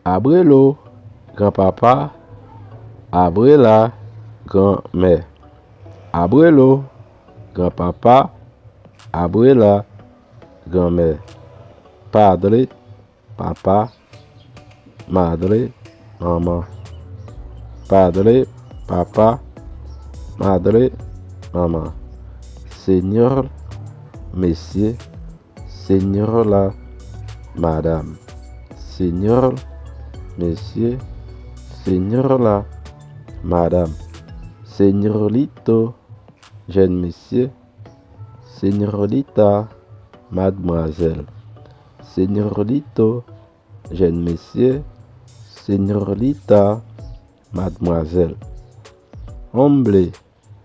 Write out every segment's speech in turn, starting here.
Abrelo, grand-papa. Abrela, grand-mère. Abrelo, grand-papa. Abrela, grand-mère. Padre, papa. Madre, maman. Padre, papa. Madre, maman. Seigneur, monsieur. Seigneur la, madame. Seigneur, monsieur. Seigneur la, madame. Señorito, jeune monsieur. Señorita, mademoiselle. Señorito, jeune monsieur. Señorita, mademoiselle. Hombre,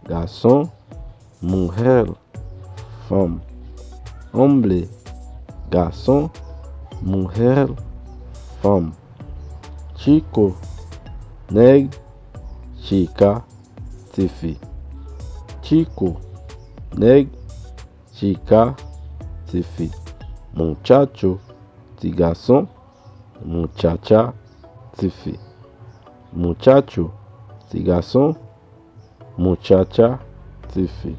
garçon. Mujer, femme. Hombre, garçon. Mujer, femme. Chico, nègre. Chica, petite fille. Chico, nègre. Chica, petite fille. Muchacho, petit garçon. Muchacha, petite fille. Muchacho, petit garçon. Muchacha, petite fille.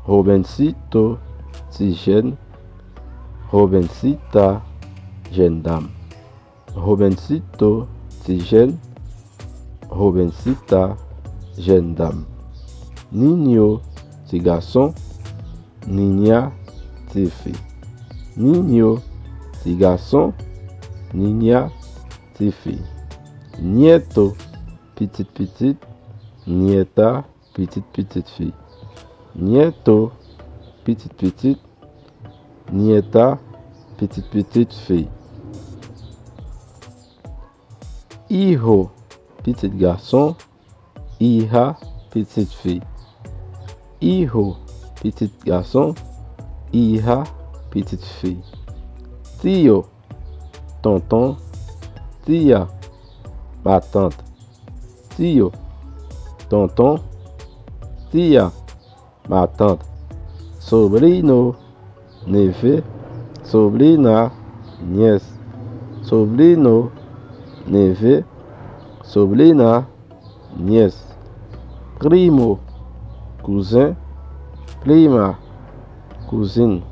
Jovencito, petit jeune. Jovencita, jeune dame. Jovencito, petit jeune. Jovencita, jeune dame. Niño, petit garçon. Niña, petite fille. Niño, petit garçon. Niña, petite fille. Nieto, petite. Nieta, petite fille. Nieto, petite. Nieta, petite fille. Hijo, petit garçon. Hija, petite fille. Hijo, petit garçon. Hija, petite fille. Tio, tonton. Tia, ma tante. Tio, tonton. Tia, ma tante. Sobrino, neveu. Sobrina, nièce. Sobrino, neveu. Sobrina, nièce. Primo, cousin. Prima, cousine.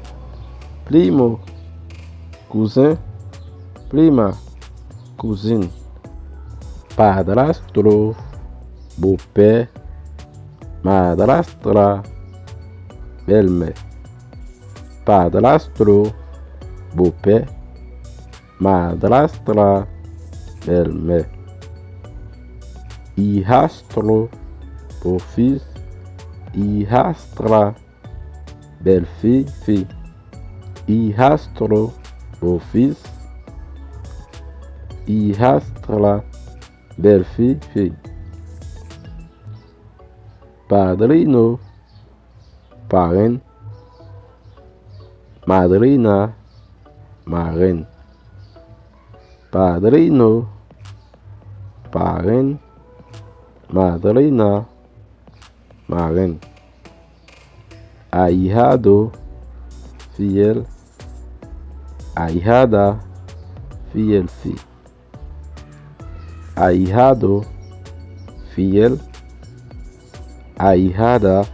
Primo, cousin. Prima, cousine. Padrastro, beau-père. Madrastra, belle-mère. Padrastro, beau-père. Madrastra, belle-mère. Hijastro, beau-fils. Hijastra, belle-fille, fille. Hijastro, beau-fils. Hijastra, belle-fille, fille. Padrino, parrain. Madrina, marraine. Padrino, parrain. Madrina, marraine. Ahijado, fiel. Ahijada, fiel, fille. Ahijado, fiel. Ahijada,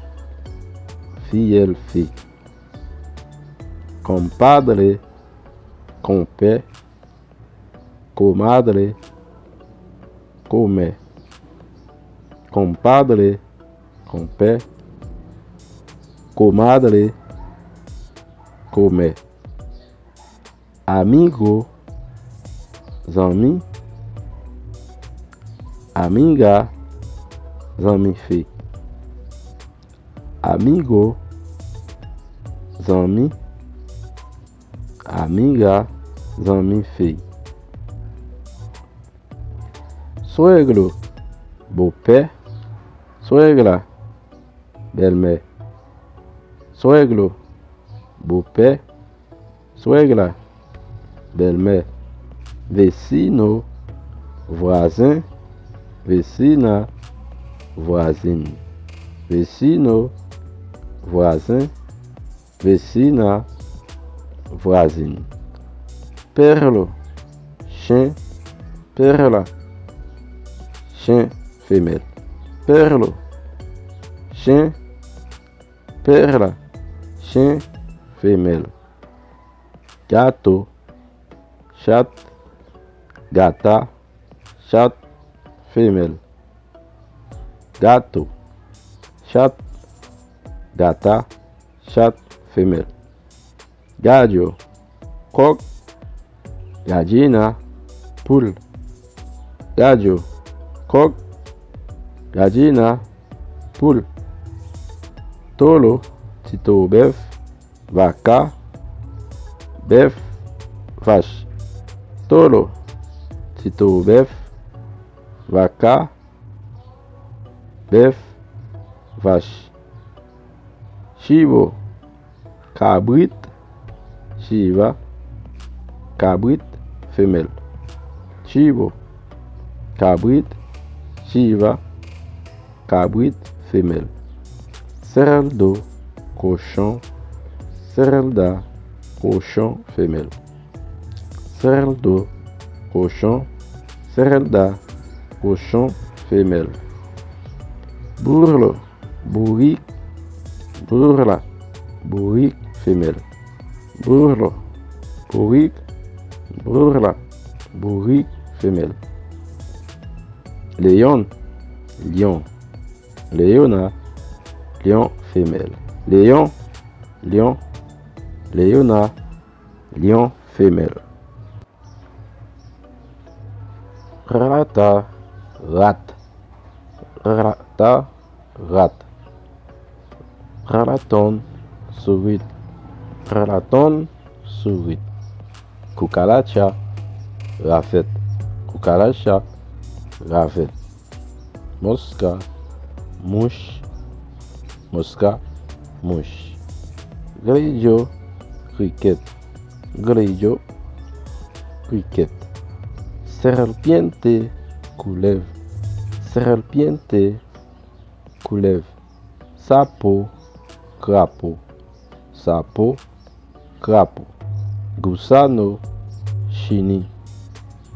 fiel, fille. Compadre, compère. Comadre, comé. Compadre, compère. Comadre, comé. Amigo, zami. Amiga, zami fille. Amigo, zami. Amiga, zami fille. Suegro, beau-père. Suegra, belle-mère. Suegro, beau-père. Suegra, belle-mère. Vecino, voisin. Vecina, voisine. Vecino, voisin. Vecina, voisine. Perlo, chien. perla, chien femelle, perlo, chien, perla, chien femelle, gâteau, chat, gata, chat femelle, gâteau, chat, gata, chat femelle, gallo, coq, gallina, poule, gallo, coq, gallina, poule, tolo, tito bœuf, vaca, bœuf, vache, tolo, tito bœuf, vaca, bœuf, vache, chivo, cabrit, chiva, cabrit, femelle, chivo, cabrit, chiva, cabrit, femelle, cerdo, cochon, cerda, cochon, femelle, cerdo, cochon, cerda, cochon, femelle, bourle, bourrique, bourla, bourrique, femelle, bourle, bourrique, bourla, bourrique, femelle, lion, lion, léona, lion, femelle, lion, lion, léona, lion, femelle, rata, rat, rata, rat, raton, souris, raton, souris, cucaracha, rafette, cucaracha, rafette, mosca, mouche, mosca, mouche, grillo, cricket, grillo, cricket, serpiente, couleuvre, serpiente, couleuvre, sapo, crapaud, sapo, crapaud, gusano, chenille,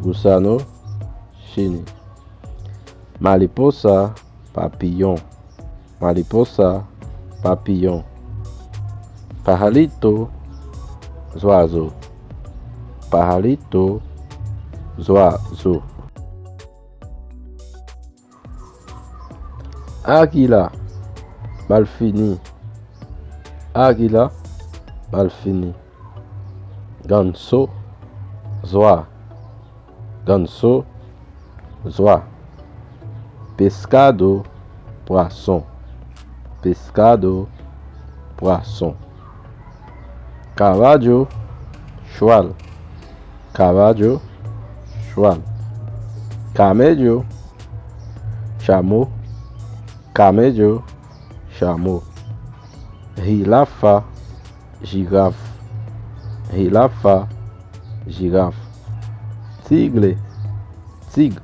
gusano, chenille, mariposa, papillon, mariposa, papillon, pajarito, oiseau, pajarito, oiseau, águila, mal fini, águila, mal fini, ganso, zoa, ganso, zoa, pescado, poisson, pescado, poisson, caballo, cheval, caballo, cheval, camello, chameau, camello, chameau, jirafa, girafe, jirafa, girafe, tigre, tigre,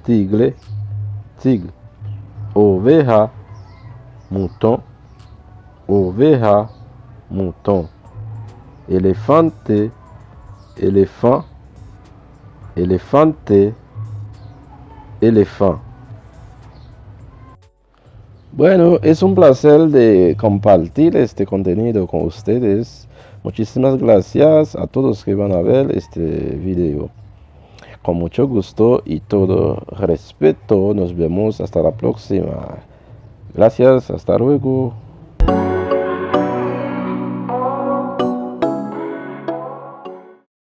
tigre, tigre, oveja, mouton, oveja, mouton, elefante, éléphant, elefante, éléphant. Bueno, es un placer de compartir este contenido con ustedes. Muchísimas gracias a todos que van a ver este video. Con mucho gusto y todo respeto, nos vemos hasta la próxima. Gracias, hasta luego.